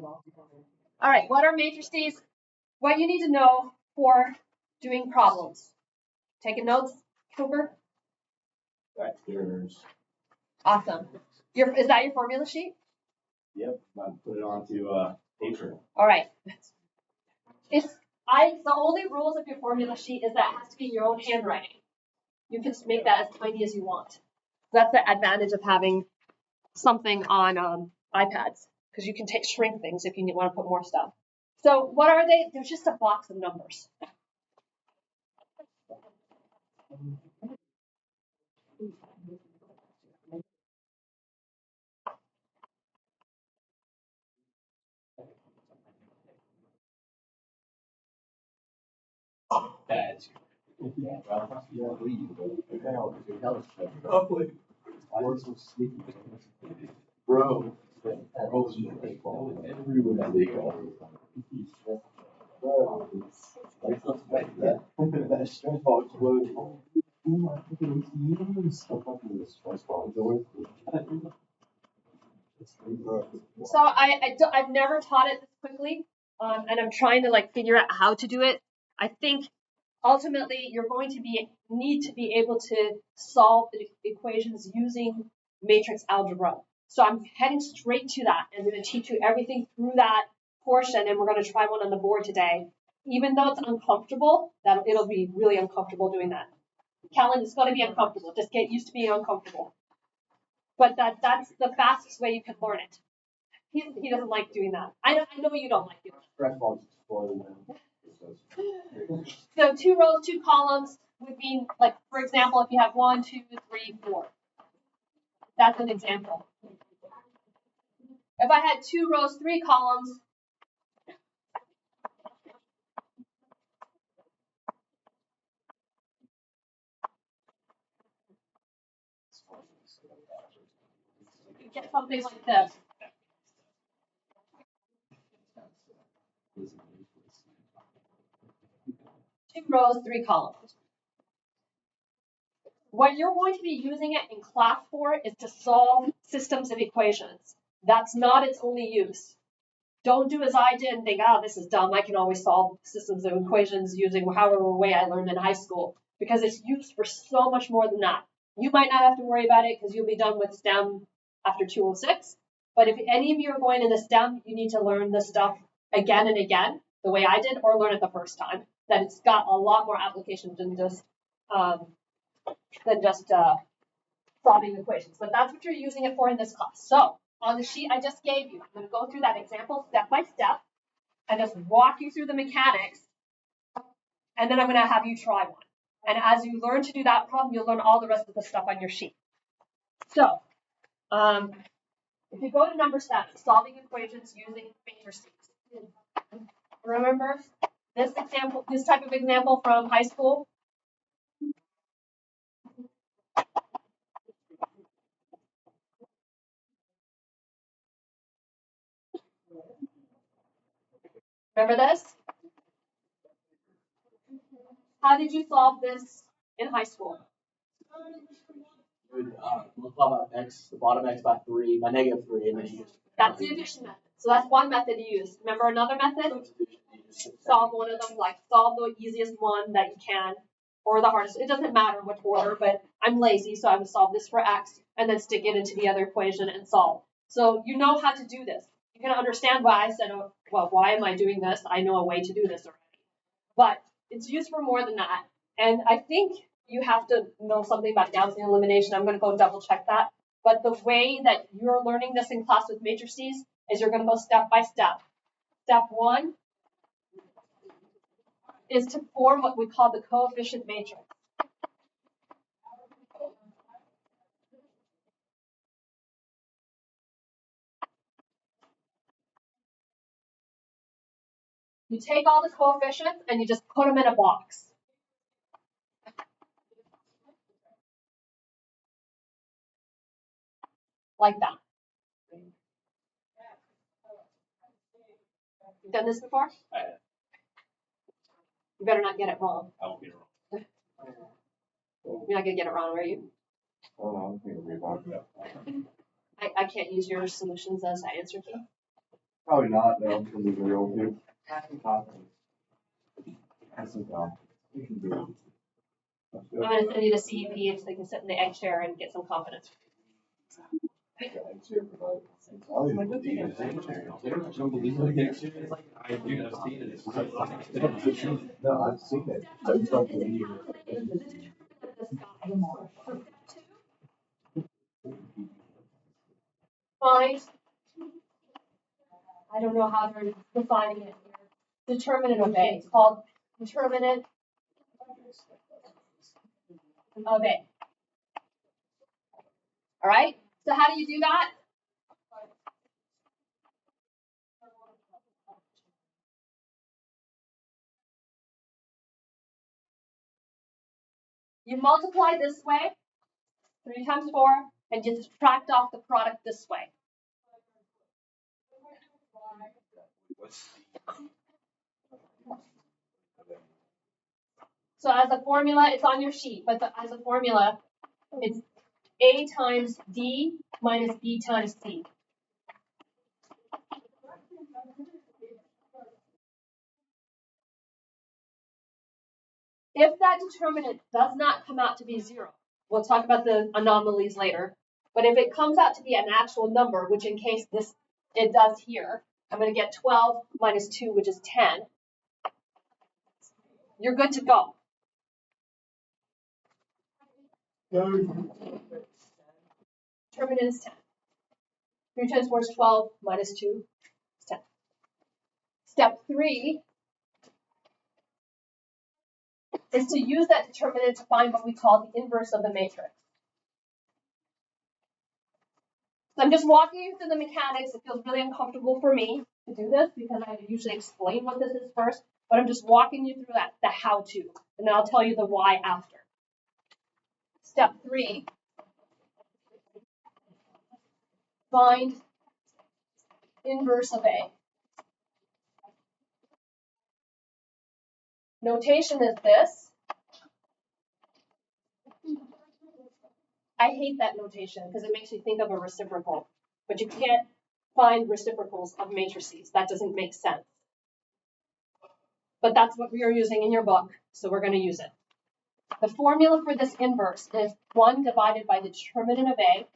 All right, what are matrices? What you need to know for doing problems. Taking notes, Cooper? That's yours. Awesome. Is that your formula sheet? Yep, I put it onto paper. All right. The only rules of your formula sheet is that it has to be in your own handwriting. You can make that as tiny as you want. That's the advantage of having something on iPads, because you can shrink things if you want to put more stuff. So what are they? They're just a box of numbers. That's bro. Everywhere they go. Bro, that stress ball exploded. Oh my goodness, this stress ball So I've never taught it this quickly, and I'm trying to figure out how to do it. I think ultimately you're going to need to be able to solve the equations using matrix algebra. So I'm heading straight to that. I'm going to teach you everything through that portion, and we're going to try one on the board today. Even though it's uncomfortable, it'll be really uncomfortable doing that. Kellen, it's going to be uncomfortable. Just get used to being uncomfortable. But that's the fastest way you can learn it. He doesn't like doing that. I know you don't like doing that. So 2 rows, 2 columns would mean, for example, if you have 1, 2, 3, 4. That's an example. If I had 2 rows, 3 columns, you get something like this. 2 rows, 3 columns. What you're going to be using it in class for is to solve systems of equations. That's not its only use. Don't do as I did and think, this is dumb. I can always solve systems of equations using however way I learned in high school, because it's used for so much more than that. You might not have to worry about it because you'll be done with STEM after 206. But if any of you are going into STEM, you need to learn this stuff again and again, the way I did, or learn it the first time. That it's got a lot more applications than just solving equations. But that's what you're using it for in this class. So on the sheet I just gave you, I'm going to go through that example step by step and just walk you through the mechanics, and then I'm going to have you try one. And as you learn to do that problem, you'll learn all the rest of the stuff on your sheet. So if you go to number 7, solving equations using matrices. Remember this type of example from high school? Remember this? How did you solve this in high school? You would multiply by x, the bottom x by 3, by -3, and then you just... That's the addition method. So that's one method you use. Remember another method? Solve one of them, solve the easiest one that you can, or the hardest. It doesn't matter which order, but I'm lazy, so I would solve this for x, and then stick it into the other equation and solve. So you know how to do this. You can understand why I said, well, why am I doing this? I know a way to do this already. But it's used for more than that. And I think you have to know something about Gaussian elimination. I'm going to go double check that. But the way that you're learning this in class with matrices is you're going to go step by step. Step 1 is to form what we call the coefficient matrix. You take all the coefficients and you just put them in a box. Like that. You done this before? I have. You better not get it wrong. I won't get it wrong. You're not going to get it wrong, are you? Oh, no, I think we're talking about. I can't use your solutions as an answer key. Probably not, though, because it's real good. That's some job. You can do it. That's I'm good. going to send you to CEP so they can sit in the egg chair and get some confidence. Yeah, it's here for that. I don't even believe it. I don't believe it. I do. I've seen it. No, I've seen it. I just don't believe it. Find, I don't know how they're defining it here. Determinant of A. It's called determinant of A. All right. So how do you do that? You multiply this way, 3 times 4, and you subtract off the product this way. So as a formula, it's on your sheet, but as a formula, it's A times D minus B times C. If that determinant does not come out to be 0, we'll talk about the anomalies later, but if it comes out to be an actual number, which in case it does here, I'm going to get 12 minus 2, which is 10. You're good to go. Determinant is 10. 3 times 4 is 12 minus 2 is 10. Step 3 is to use that determinant to find what we call the inverse of the matrix. So I'm just walking you through the mechanics. It feels really uncomfortable for me to do this because I usually explain what this is first, but I'm just walking you through the how-to, and then I'll tell you the why after. Step 3, find inverse of A. Notation is this. I hate that notation because it makes you think of a reciprocal, but you can't find reciprocals of matrices. That doesn't make sense. But that's what we are using in your book, so we're going to use it. The formula for this inverse is 1 divided by the determinant of A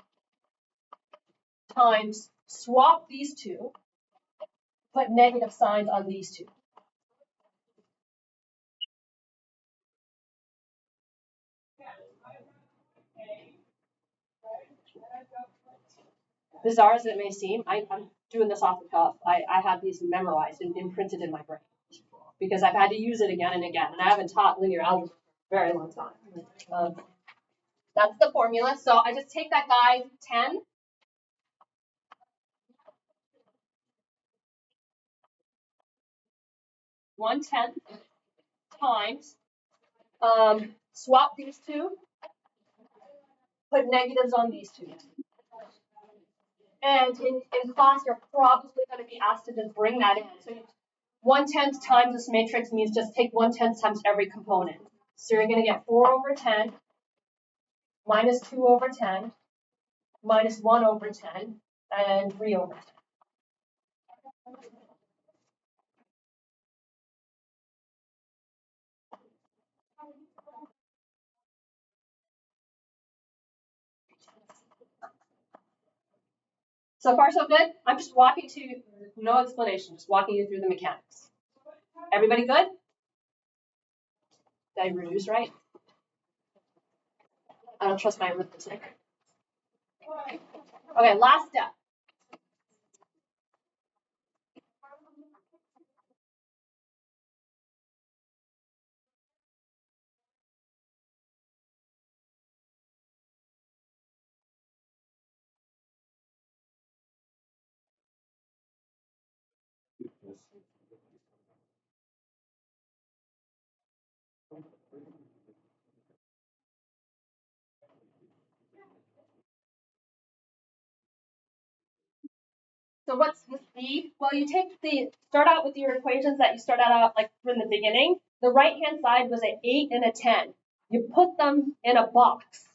times swap these two, put negative signs on these two. Bizarre as it may seem, I'm doing this off the cuff. I have these memorized and imprinted in my brain because I've had to use it again and again, and I haven't taught linear algebra for a very long time. That's the formula. So I just take that guy 10. One-tenth times swap these two, put negatives on these two. And in class, you're probably going to be asked to just bring that in. So 1/10 times this matrix means just take 1/10 times every component. So you're going to get 4 over 10 minus 2 over 10 minus 1 over 10 and 3 over 10. So far, so good? I'm just walking to, no explanation, just walking you through the mechanics. Everybody good? Did I reduce right? I don't trust my arithmetic. Okay, last step. So what's the speed? Well, you start out with your equations that you started out like from the beginning. The right-hand side was an 8 and a 10. You put them in a box,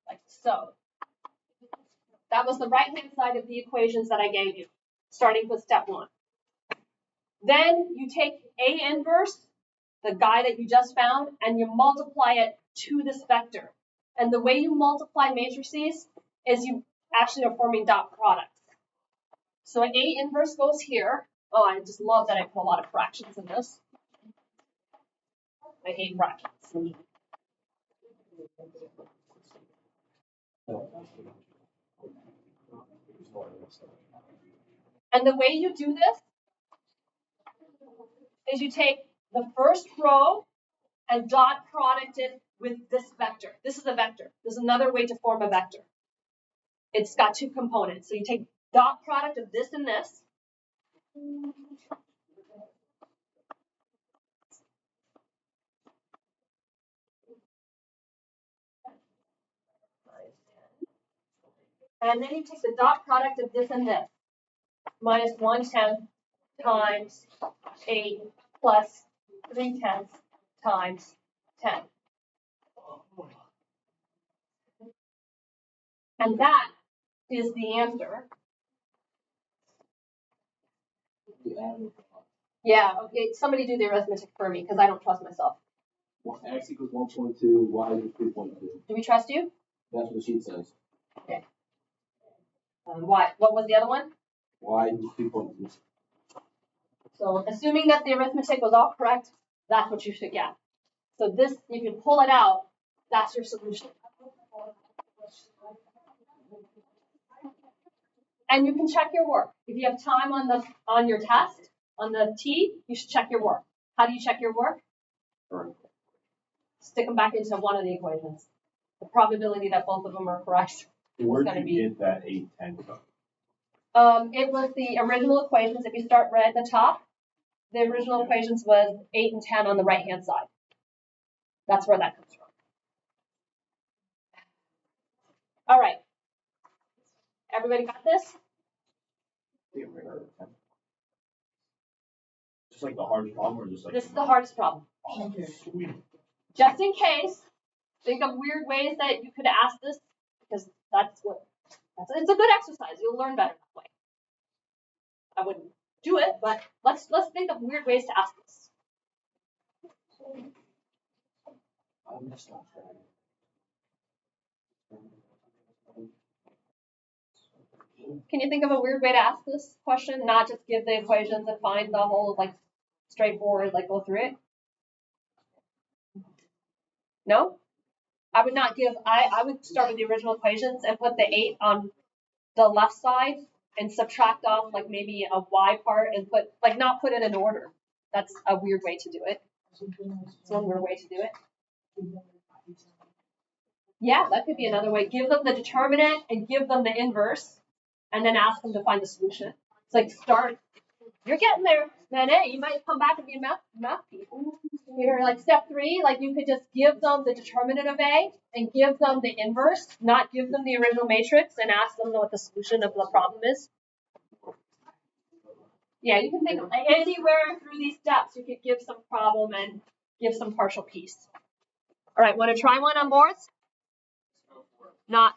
like so. That was the right-hand side of the equations that I gave you, starting with step 1. Then you take A inverse, the guy that you just found, and you multiply it to this vector. And the way you multiply matrices is you actually are forming dot products. So A inverse goes here. Oh, I just love that I put a lot of fractions in this. I hate fractions. And the way you do this is you take the first row and dot product it with this vector. This is a vector. There's another way to form a vector. It's got 2 components. So you take dot product of this and this. And then you take the dot product of this and this. Minus 1/10 times 8 plus 3/10 times 10. And that is the answer. Yeah, okay, somebody do the arithmetic for me because I don't trust myself. X equals 1.2, y equals 3.2. Do we trust you? That's what the sheet says. Okay. What was the other one? Y equals 3.2. So assuming that the arithmetic was all correct, that's what you should get. So this, you can pull it out, that's your solution. And you can check your work. If you have time on your test, on the T, you should check your work. How do you check your work? Stick them back into one of the equations. The probability that both of them are correct. Where did you get that 8, 10 from? It was the original equations. If you start right at the top, the original equations was 8 and 10 on the right-hand side. That's where that comes from. All right. Everybody got this? Just like the hardest problem, or just like this is the hardest problem. Oh, sweet. Just in case, think of weird ways that you could ask this, because it's a good exercise. You'll learn better that way. I wouldn't do it, but let's think of weird ways to ask this. Can you think of a weird way to ask this question? Not just give the equations and find the whole, like, straightforward, like, go through it? No? I would not give, I would start with the original equations and put the 8 on the left side and subtract off, like, maybe a y part and put, like, not put it in order. That's a weird way to do it. It's one weird way to do it. Yeah, that could be another way. Give them the determinant and give them the inverse, and then ask them to find the solution. It's like start. You're getting there, then. Hey, you might come back and be a math people. You're like step 3. Like you could just give them the determinant of A and give them the inverse, not give them the original matrix, and ask them what the solution of the problem is. Yeah, you can think of anywhere through these steps. You could give some problem and give some partial piece. All right, want to try one on boards? Not